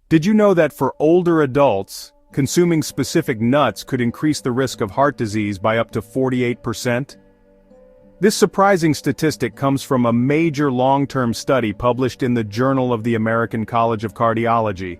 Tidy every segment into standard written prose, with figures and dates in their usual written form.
Did you know that for older adults, consuming specific nuts could increase the risk of heart disease by up to 48%? This surprising statistic comes from a major long-term study published in the Journal of the American College of Cardiology.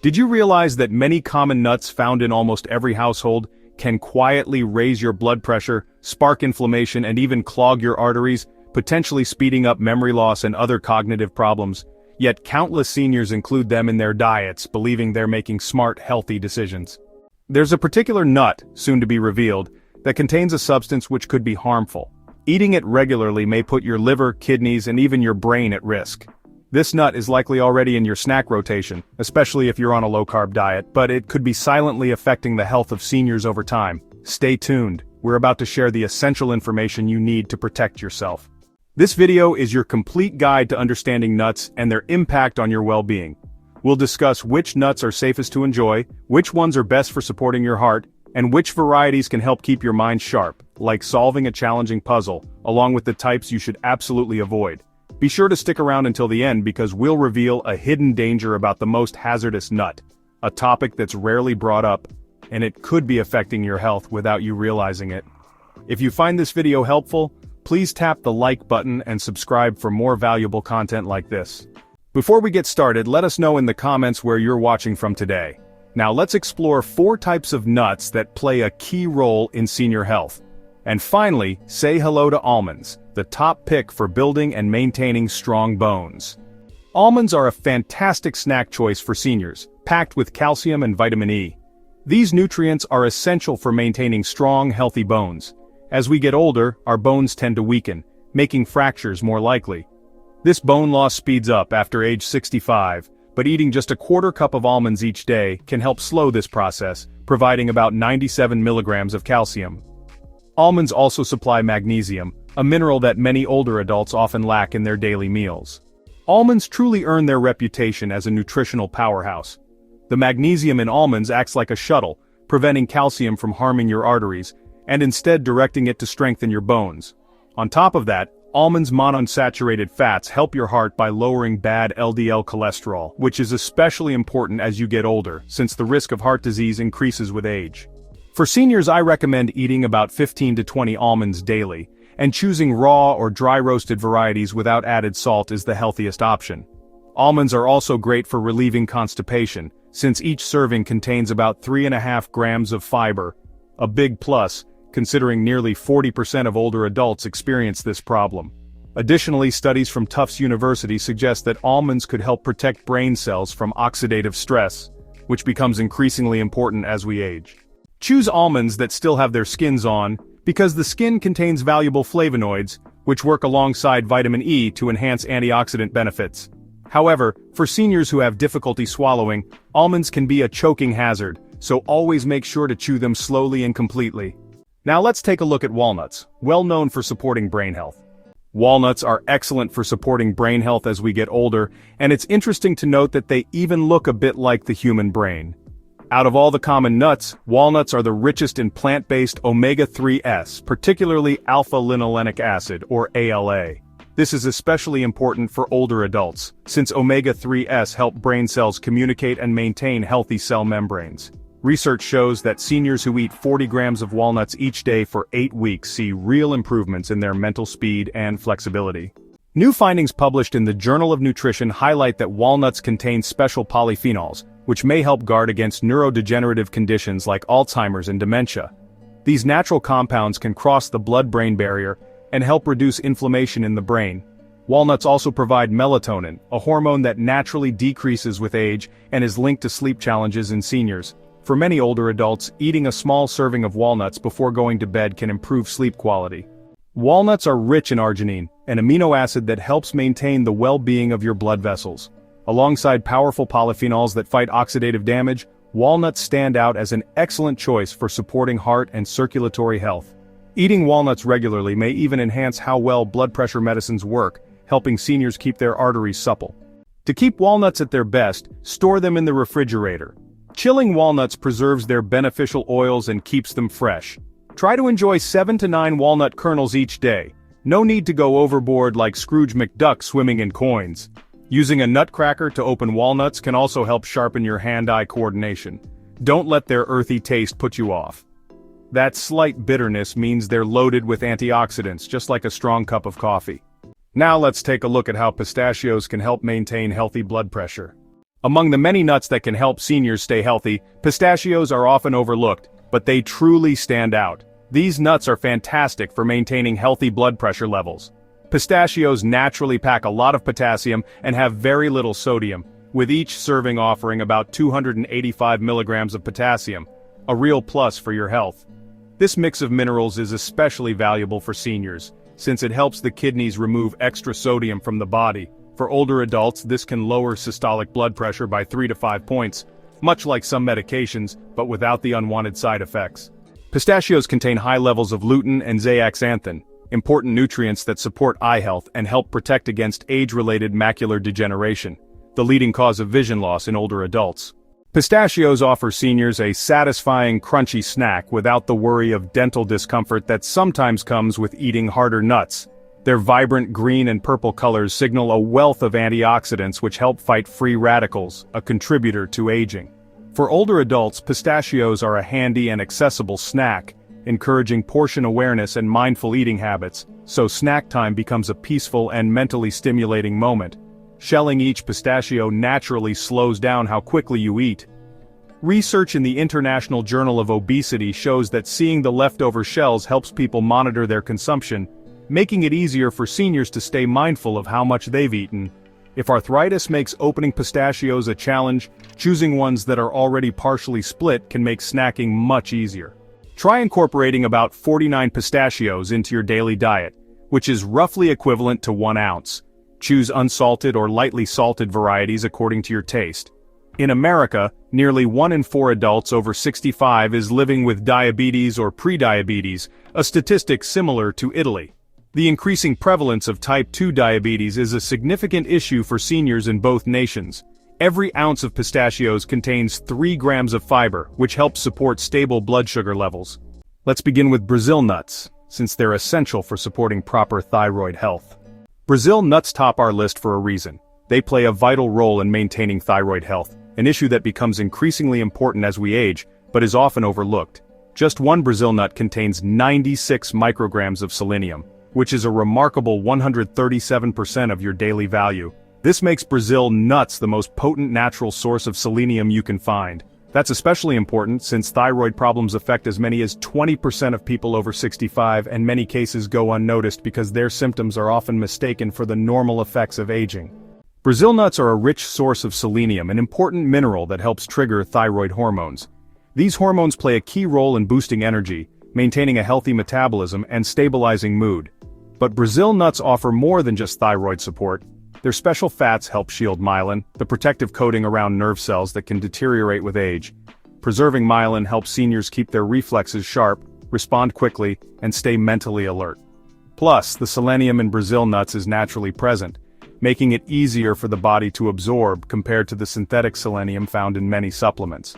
Did you realize that many common nuts found in almost every household can quietly raise your blood pressure, spark inflammation, and even clog your arteries, potentially speeding up memory loss and other cognitive problems? Yet countless seniors include them in their diets, believing they're making smart, healthy decisions. There's a particular nut, soon to be revealed, that contains a substance which could be harmful. Eating it regularly may put your liver, kidneys, and even your brain at risk. This nut is likely already in your snack rotation, especially if you're on a low-carb diet, but it could be silently affecting the health of seniors over time. Stay tuned, we're about to share the essential information you need to protect yourself. This video is your complete guide to understanding nuts and their impact on your well-being. We'll discuss which nuts are safest to enjoy, which ones are best for supporting your heart, and which varieties can help keep your mind sharp, like solving a challenging puzzle, along with the types you should absolutely avoid. Be sure to stick around until the end because we'll reveal a hidden danger about the most hazardous nut, a topic that's rarely brought up, and it could be affecting your health without you realizing it. If you find this video helpful, please tap the like button and subscribe for more valuable content like this. Before we get started, let us know in the comments where you're watching from today. Now let's explore 4 types of nuts that play a key role in senior health. And finally, say hello to almonds, the top pick for building and maintaining strong bones. Almonds are a fantastic snack choice for seniors, packed with calcium and vitamin E. These nutrients are essential for maintaining strong, healthy bones. As we get older, our bones tend to weaken, making fractures more likely. This bone loss speeds up after age 65, but eating just a quarter cup of almonds each day can help slow this process, providing about 97 milligrams of calcium. Almonds also supply magnesium, a mineral that many older adults often lack in their daily meals. Almonds truly earn their reputation as a nutritional powerhouse. The magnesium in almonds acts like a shuttle, preventing calcium from harming your arteries, and instead directing it to strengthen your bones. On top of that, almonds' monounsaturated fats help your heart by lowering bad LDL cholesterol, which is especially important as you get older, since the risk of heart disease increases with age. For seniors, I recommend eating about 15 to 20 almonds daily, and choosing raw or dry-roasted varieties without added salt is the healthiest option. Almonds are also great for relieving constipation, since each serving contains about 3.5 grams of fiber, a big plus, considering nearly 40% of older adults experience this problem. Additionally, studies from Tufts University suggest that almonds could help protect brain cells from oxidative stress, which becomes increasingly important as we age. Choose almonds that still have their skins on, because the skin contains valuable flavonoids, which work alongside vitamin E to enhance antioxidant benefits. However, for seniors who have difficulty swallowing, almonds can be a choking hazard, so always make sure to chew them slowly and completely. Now let's take a look at walnuts, well known for supporting brain health. Walnuts are excellent for supporting brain health as we get older, and it's interesting to note that they even look a bit like the human brain. Out of all the common nuts, walnuts are the richest in plant-based omega-3s, particularly alpha-linolenic acid, or ALA. This is especially important for older adults, since omega-3s help brain cells communicate and maintain healthy cell membranes. Research shows that seniors who eat 40 grams of walnuts each day for 8 weeks see real improvements in their mental speed and flexibility. New findings published in the Journal of Nutrition highlight that walnuts contain special polyphenols, which may help guard against neurodegenerative conditions like Alzheimer's and dementia. These natural compounds can cross the blood-brain barrier and help reduce inflammation in the brain. Walnuts also provide melatonin, a hormone that naturally decreases with age and is linked to sleep challenges in seniors. For many older adults, eating a small serving of walnuts before going to bed can improve sleep quality. Walnuts are rich in arginine, an amino acid that helps maintain the well-being of your blood vessels. Alongside powerful polyphenols that fight oxidative damage, walnuts stand out as an excellent choice for supporting heart and circulatory health. Eating walnuts regularly may even enhance how well blood pressure medicines work, helping seniors keep their arteries supple. To keep walnuts at their best, store them in the refrigerator. Chilling walnuts preserves their beneficial oils and keeps them fresh. Try to enjoy 7 to 9 walnut kernels each day. No need to go overboard like Scrooge McDuck swimming in coins. Using a nutcracker to open walnuts can also help sharpen your hand-eye coordination. Don't let their earthy taste put you off. That slight bitterness means they're loaded with antioxidants, just like a strong cup of coffee. Now let's take a look at how pistachios can help maintain healthy blood pressure. Among the many nuts that can help seniors stay healthy, pistachios are often overlooked, but they truly stand out. These nuts are fantastic for maintaining healthy blood pressure levels. Pistachios naturally pack a lot of potassium and have very little sodium, with each serving offering about 285 milligrams of potassium, a real plus for your health. This mix of minerals is especially valuable for seniors, since it helps the kidneys remove extra sodium from the body. For older adults, this can lower systolic blood pressure by 3 to 5 points, much like some medications, but without the unwanted side effects. Pistachios contain high levels of lutein and zeaxanthin, important nutrients that support eye health and help protect against age-related macular degeneration, the leading cause of vision loss in older adults. Pistachios offer seniors a satisfying, crunchy snack without the worry of dental discomfort that sometimes comes with eating harder nuts. Their vibrant green and purple colors signal a wealth of antioxidants which help fight free radicals, a contributor to aging. For older adults, pistachios are a handy and accessible snack, encouraging portion awareness and mindful eating habits, so snack time becomes a peaceful and mentally stimulating moment. Shelling each pistachio naturally slows down how quickly you eat. Research in the International Journal of Obesity shows that seeing the leftover shells helps people monitor their consumption, making it easier for seniors to stay mindful of how much they've eaten. If arthritis makes opening pistachios a challenge, choosing ones that are already partially split can make snacking much easier. Try incorporating about 49 pistachios into your daily diet, which is roughly equivalent to 1 ounce. Choose unsalted or lightly salted varieties according to your taste. In America, nearly 1 in 4 adults over 65 is living with diabetes or prediabetes, a statistic similar to Italy. The increasing prevalence of type 2 diabetes is a significant issue for seniors in both nations. Every ounce of pistachios contains 3 grams of fiber, which helps support stable blood sugar levels. Let's begin with Brazil nuts, since they're essential for supporting proper thyroid health. Brazil nuts top our list for a reason. They play a vital role in maintaining thyroid health, an issue that becomes increasingly important as we age, but is often overlooked. Just one Brazil nut contains 96 micrograms of selenium, which is a remarkable 137% of your daily value. This makes Brazil nuts the most potent natural source of selenium you can find. That's especially important since thyroid problems affect as many as 20% of people over 65, and many cases go unnoticed because their symptoms are often mistaken for the normal effects of aging. Brazil nuts are a rich source of selenium, an important mineral that helps trigger thyroid hormones. These hormones play a key role in boosting energy, maintaining a healthy metabolism, and stabilizing mood. But Brazil nuts offer more than just thyroid support. Their special fats help shield myelin, the protective coating around nerve cells that can deteriorate with age. Preserving myelin helps seniors keep their reflexes sharp, respond quickly, and stay mentally alert. Plus, the selenium in Brazil nuts is naturally present, making it easier for the body to absorb compared to the synthetic selenium found in many supplements.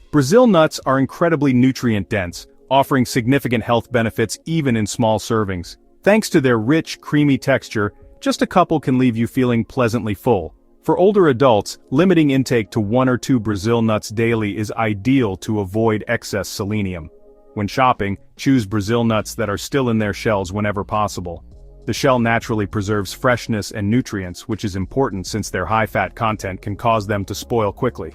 Brazil nuts are incredibly nutrient-dense, offering significant health benefits even in small servings. Thanks to their rich, creamy texture, just a couple can leave you feeling pleasantly full. For older adults, limiting intake to 1 or 2 Brazil nuts daily is ideal to avoid excess selenium. When shopping, choose Brazil nuts that are still in their shells whenever possible. The shell naturally preserves freshness and nutrients, which is important since their high fat content can cause them to spoil quickly.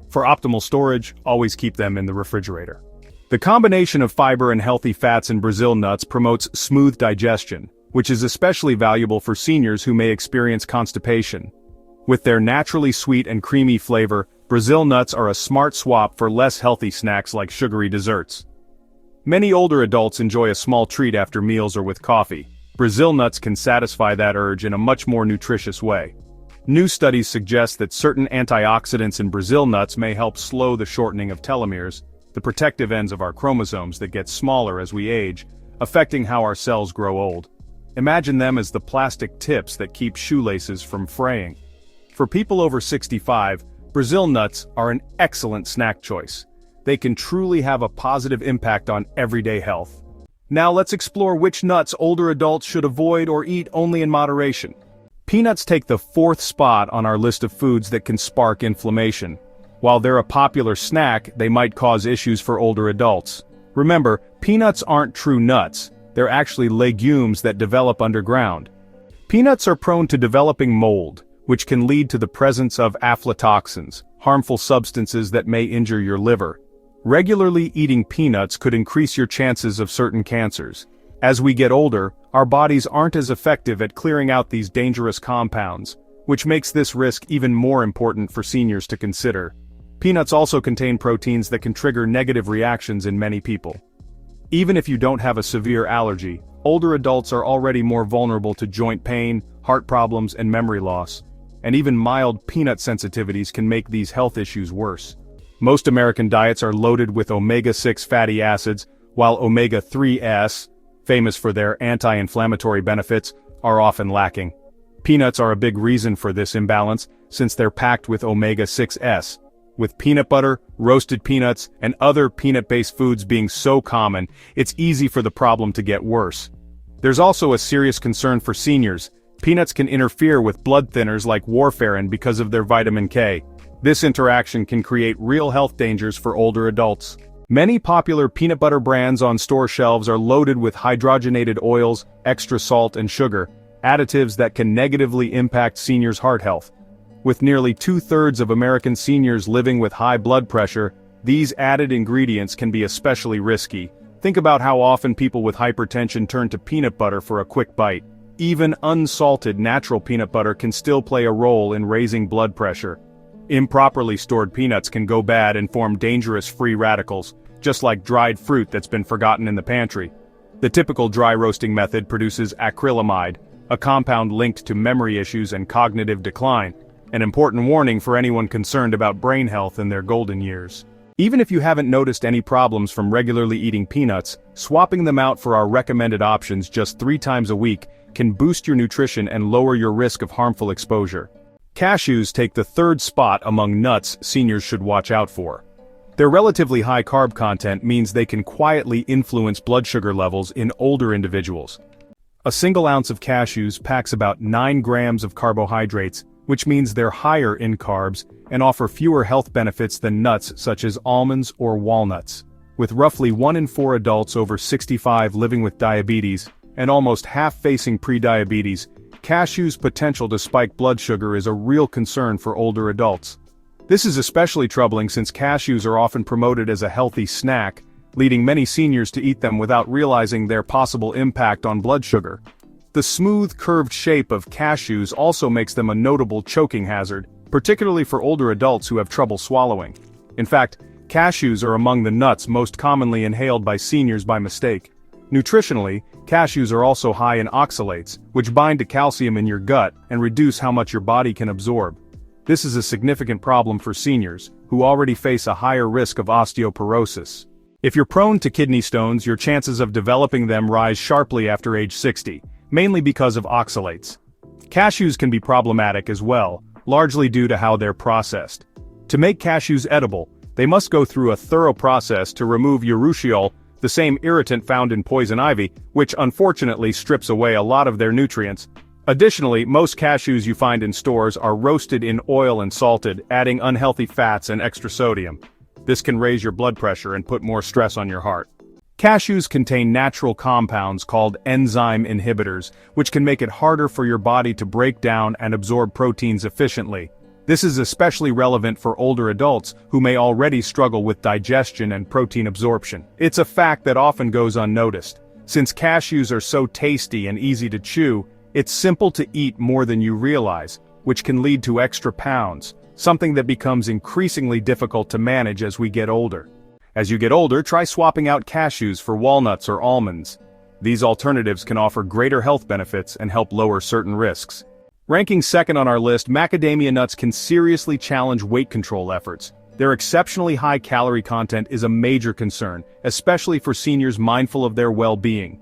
For optimal storage, always keep them in the refrigerator. The combination of fiber and healthy fats in Brazil nuts promotes smooth digestion, which is especially valuable for seniors who may experience constipation. With their naturally sweet and creamy flavor, Brazil nuts are a smart swap for less healthy snacks like sugary desserts. Many older adults enjoy a small treat after meals or with coffee. Brazil nuts can satisfy that urge in a much more nutritious way. New studies suggest that certain antioxidants in Brazil nuts may help slow the shortening of telomeres, the protective ends of our chromosomes that get smaller as we age, affecting how our cells grow old. Imagine them as the plastic tips that keep shoelaces from fraying. For people over 65, Brazil nuts are an excellent snack choice. They can truly have a positive impact on everyday health. Now let's explore which nuts older adults should avoid or eat only in moderation. Peanuts take the fourth spot on our list of foods that can spark inflammation. While they're a popular snack, they might cause issues for older adults. Remember, peanuts aren't true nuts, they're actually legumes that develop underground. Peanuts are prone to developing mold, which can lead to the presence of aflatoxins, harmful substances that may injure your liver. Regularly eating peanuts could increase your chances of certain cancers. As we get older, our bodies aren't as effective at clearing out these dangerous compounds, which makes this risk even more important for seniors to consider. Peanuts also contain proteins that can trigger negative reactions in many people. Even if you don't have a severe allergy, older adults are already more vulnerable to joint pain, heart problems, and memory loss. And even mild peanut sensitivities can make these health issues worse. Most American diets are loaded with omega-6 fatty acids, while omega-3s, famous for their anti-inflammatory benefits, are often lacking. Peanuts are a big reason for this imbalance, since they're packed with omega-6s. With peanut butter, roasted peanuts, and other peanut-based foods being so common, it's easy for the problem to get worse. There's also a serious concern for seniors. Peanuts can interfere with blood thinners like warfarin because of their vitamin K. This interaction can create real health dangers for older adults. Many popular peanut butter brands on store shelves are loaded with hydrogenated oils, extra salt and sugar, additives that can negatively impact seniors' heart health. With nearly 2/3 of American seniors living with high blood pressure, these added ingredients can be especially risky. Think about how often people with hypertension turn to peanut butter for a quick bite. Even unsalted natural peanut butter can still play a role in raising blood pressure. Improperly stored peanuts can go bad and form dangerous free radicals, just like dried fruit that's been forgotten in the pantry. The typical dry roasting method produces acrylamide, a compound linked to memory issues and cognitive decline, an important warning for anyone concerned about brain health in their golden years. Even if you haven't noticed any problems from regularly eating peanuts, swapping them out for our recommended options just 3 times a week can boost your nutrition and lower your risk of harmful exposure. Cashews take the 3rd spot among nuts seniors should watch out for. Their relatively high carb content means they can quietly influence blood sugar levels in older individuals. A single ounce of cashews packs about 9 grams of carbohydrates, which means they're higher in carbs and offer fewer health benefits than nuts such as almonds or walnuts. With roughly 1 in 4 adults over 65 living with diabetes, and almost half facing prediabetes, cashews' potential to spike blood sugar is a real concern for older adults. This is especially troubling since cashews are often promoted as a healthy snack, leading many seniors to eat them without realizing their possible impact on blood sugar. The smooth, curved shape of cashews also makes them a notable choking hazard, particularly for older adults who have trouble swallowing. In fact, cashews are among the nuts most commonly inhaled by seniors by mistake. Nutritionally, cashews are also high in oxalates, which bind to calcium in your gut and reduce how much your body can absorb. This is a significant problem for seniors, who already face a higher risk of osteoporosis. If you're prone to kidney stones, your chances of developing them rise sharply after age 60, mainly because of oxalates. Cashews can be problematic as well, largely due to how they're processed. To make cashews edible, they must go through a thorough process to remove urushiol, the same irritant found in poison ivy, which unfortunately strips away a lot of their nutrients. Additionally, most cashews you find in stores are roasted in oil and salted, adding unhealthy fats and extra sodium. This can raise your blood pressure and put more stress on your heart. Cashews contain natural compounds called enzyme inhibitors, which can make it harder for your body to break down and absorb proteins efficiently. This is especially relevant for older adults who may already struggle with digestion and protein absorption. It's a fact that often goes unnoticed. Since cashews are so tasty and easy to chew, it's simple to eat more than you realize, which can lead to extra pounds, something that becomes increasingly difficult to manage as we get older. As you get older, try swapping out cashews for walnuts or almonds. These alternatives can offer greater health benefits and help lower certain risks. Ranking second on our list, macadamia nuts can seriously challenge weight control efforts. Their exceptionally high calorie content is a major concern, especially for seniors mindful of their well-being.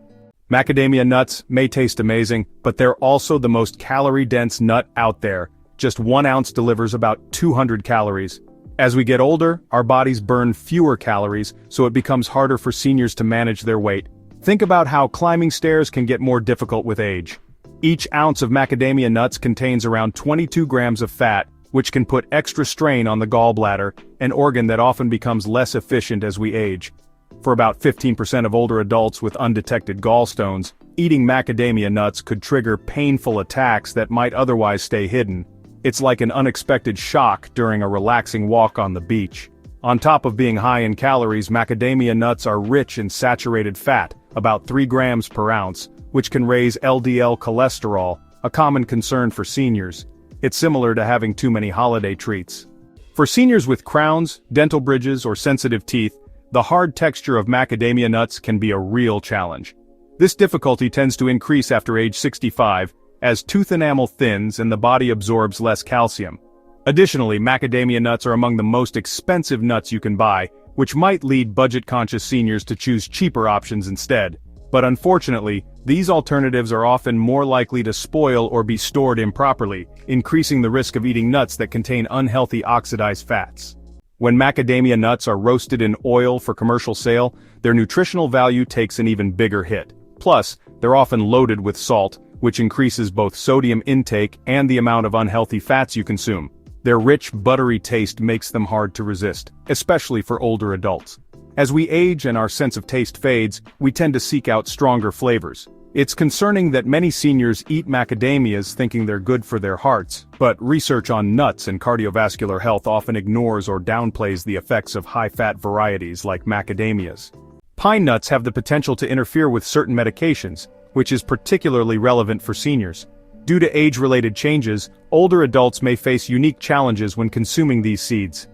Macadamia nuts may taste amazing, but they're also the most calorie-dense nut out there. Just 1 ounce delivers about 200 calories. As we get older, our bodies burn fewer calories, so it becomes harder for seniors to manage their weight. Think about how climbing stairs can get more difficult with age. Each ounce of macadamia nuts contains around 22 grams of fat, which can put extra strain on the gallbladder, an organ that often becomes less efficient as we age. For about 15% of older adults with undetected gallstones, eating macadamia nuts could trigger painful attacks that might otherwise stay hidden. It's like an unexpected shock during a relaxing walk on the beach. On top of being high in calories, macadamia nuts are rich in saturated fat, about 3 grams per ounce, which can raise LDL cholesterol, a common concern for seniors. It's similar to having too many holiday treats. For seniors with crowns, dental bridges, or sensitive teeth, the hard texture of macadamia nuts can be a real challenge. This difficulty tends to increase after age 65, as tooth enamel thins and the body absorbs less calcium. Additionally, macadamia nuts are among the most expensive nuts you can buy, which might lead budget-conscious seniors to choose cheaper options instead. But unfortunately, these alternatives are often more likely to spoil or be stored improperly, increasing the risk of eating nuts that contain unhealthy oxidized fats. When macadamia nuts are roasted in oil for commercial sale, their nutritional value takes an even bigger hit. Plus, they're often loaded with salt, which increases both sodium intake and the amount of unhealthy fats you consume. Their rich, buttery taste makes them hard to resist, especially for older adults. As we age and our sense of taste fades, we tend to seek out stronger flavors. It's concerning that many seniors eat macadamias thinking they're good for their hearts, but research on nuts and cardiovascular health often ignores or downplays the effects of high-fat varieties like macadamias. Pine nuts have the potential to interfere with certain medications, which is particularly relevant for seniors. Due to age-related changes, older adults may face unique challenges when consuming these seeds.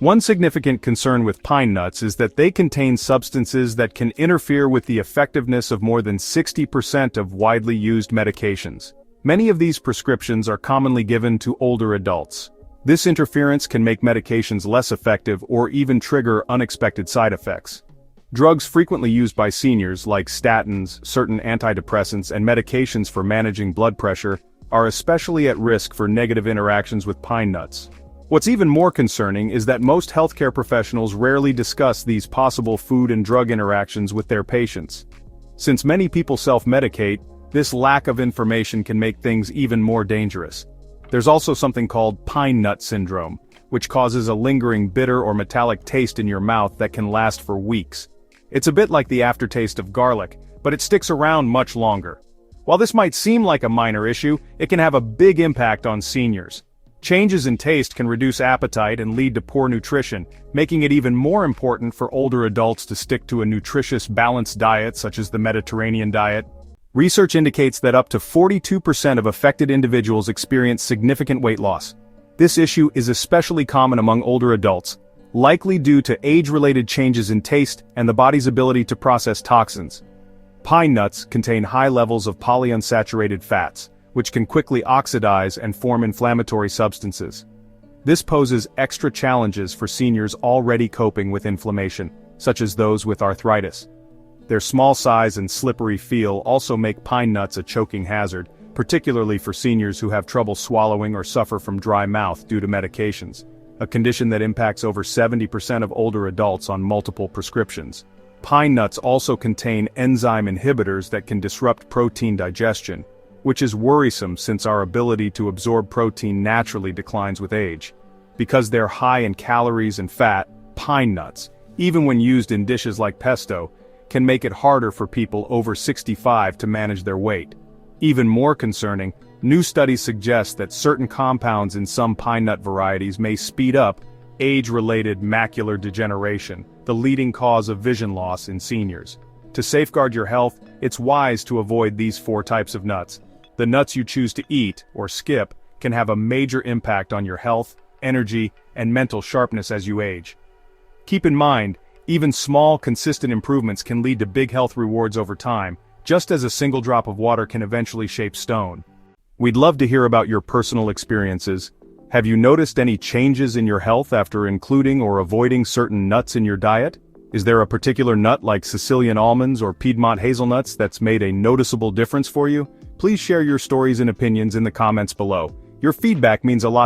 One significant concern with pine nuts is that they contain substances that can interfere with the effectiveness of more than 60% of widely used medications. Many of these prescriptions are commonly given to older adults. This interference can make medications less effective or even trigger unexpected side effects. Drugs frequently used by seniors, like statins, certain antidepressants, and medications for managing blood pressure, are especially at risk for negative interactions with pine nuts. What's even more concerning is that most healthcare professionals rarely discuss these possible food and drug interactions with their patients. Since many people self-medicate, this lack of information can make things even more dangerous. There's also something called pine nut syndrome, which causes a lingering bitter or metallic taste in your mouth that can last for weeks. It's a bit like the aftertaste of garlic, but it sticks around much longer. While this might seem like a minor issue, it can have a big impact on seniors. Changes in taste can reduce appetite and lead to poor nutrition, making it even more important for older adults to stick to a nutritious, balanced diet such as the Mediterranean diet. Research indicates that up to 42% of affected individuals experience significant weight loss. This issue is especially common among older adults, likely due to age-related changes in taste and the body's ability to process toxins. Pine nuts contain high levels of polyunsaturated fats, which can quickly oxidize and form inflammatory substances. This poses extra challenges for seniors already coping with inflammation, such as those with arthritis. Their small size and slippery feel also make pine nuts a choking hazard, particularly for seniors who have trouble swallowing or suffer from dry mouth due to medications, a condition that impacts over 70% of older adults on multiple prescriptions. Pine nuts also contain enzyme inhibitors that can disrupt protein digestion, which is worrisome since our ability to absorb protein naturally declines with age. Because they're high in calories and fat, pine nuts, even when used in dishes like pesto, can make it harder for people over 65 to manage their weight. Even more concerning, new studies suggest that certain compounds in some pine nut varieties may speed up age-related macular degeneration, the leading cause of vision loss in seniors. To safeguard your health, it's wise to avoid these 4 types of nuts. The nuts you choose to eat, or skip, can have a major impact on your health, energy, and mental sharpness as you age. Keep in mind, even small, consistent improvements can lead to big health rewards over time, just as a single drop of water can eventually shape stone. We'd love to hear about your personal experiences. Have you noticed any changes in your health after including or avoiding certain nuts in your diet? Is there a particular nut like Sicilian almonds or Piedmont hazelnuts that's made a noticeable difference for you? Please share your stories and opinions in the comments below. Your feedback means a lot